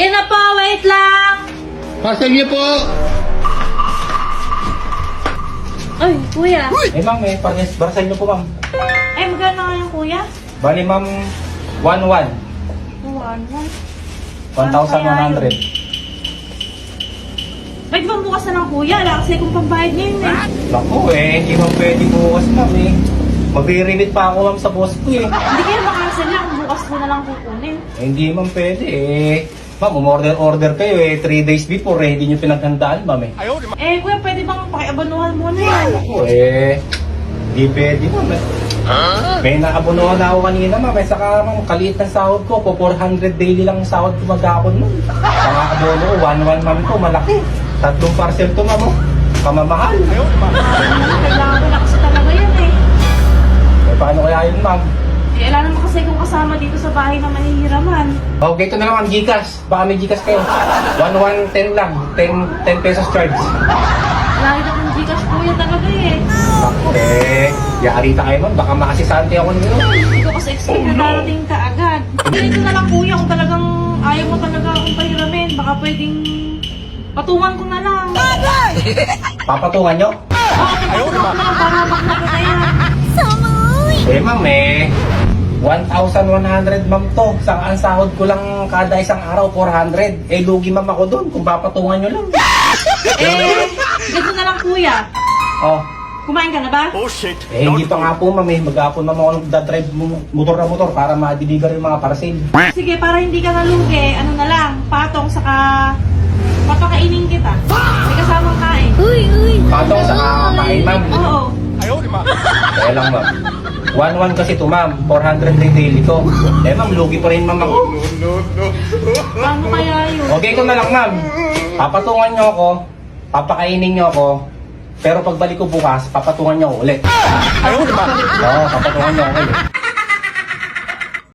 Ayun na po, wait lang! Parcel niyo po! Ay, kuya. Ma'am, parcel niyo po, ma'am. Ay, magkano nga yung kuya? Bali, ma'am, 1,100. 1,100. Ba't bang bukas na lang kuya? Wala kasi kung pambayad ngayon eh. Naku hindi ma'am pwede bukas, ma'am Magre-remit pa ako, ma'am, sa boss ko Hindi kayo makancel lang, bukas ko na lang kukunin. Hindi, ma'am, pwede Ma'am, umorder kayo 3 days before hindi nyo pinaghandaan, ma'am Eh, kuya, pwede bang pakiabanuhan muna yan? Naku hindi pwede, ma'am May naabunuhan na ako kanina, ma'am saka, ma'am, kaliit ng sahod ko po 400 daily lang ang sahod ko maghapon, ma'am Saka abono ko, 1,100, ma'am ko, malaki 3 parcel to, ma'am Kamamahal Kailangan ko na kasi talaga yan eh. Paano kaya yun, ma'am? Alam naman kasi kung kasama dito sa bahay na mahihiraman. Okay, ito na lang, ma'am, Gcash. Baka may Gcash kayo. 1,110 lang. 10 pesos charge. Lagi na kong Gcash kuya talaga eh. Yari tayo, ma'am. Baka makasisante ako nyo. Hindi ko kasi expect na darating ka agad. Dito na lang kuya kung talagang ayaw mo talaga akong pahiramin. Baka pwedeng patungan ko na lang. Papatungan nyo? Ayaw na lang para makita na yan. Ma'am, 1,100, ma'am, to. Ang sahod ko lang kada isang araw, 400. Lugi, ma'am, ako doon kung papatungan nyo lang. Ganito na lang kuya. Oh. Kumain ka na ba? Hindi pa nga po, ma'am, Maghapon, ma'am, ako nagdadrive motor na motor para ma-deliver yung mga parcel. Sige, para hindi ka nalugi, ano na lang, patong saka papakainin kita. May kasamang kain. Patong sa kakain, ma'am. Oo. Kaya lang, ma'am. 1,100 kasi to, ma'am. 400 na yung daily ko. Ma'am, lugi pa rin, ma'am, ako. Paano kaya yun? Okay ko na lang, ma'am. Papatungan nyo ako. Papakainin nyo ako. Pero pagbalik ko bukas, papatungan nyo ako ulit. Oo, papatungan nyo ako ulit.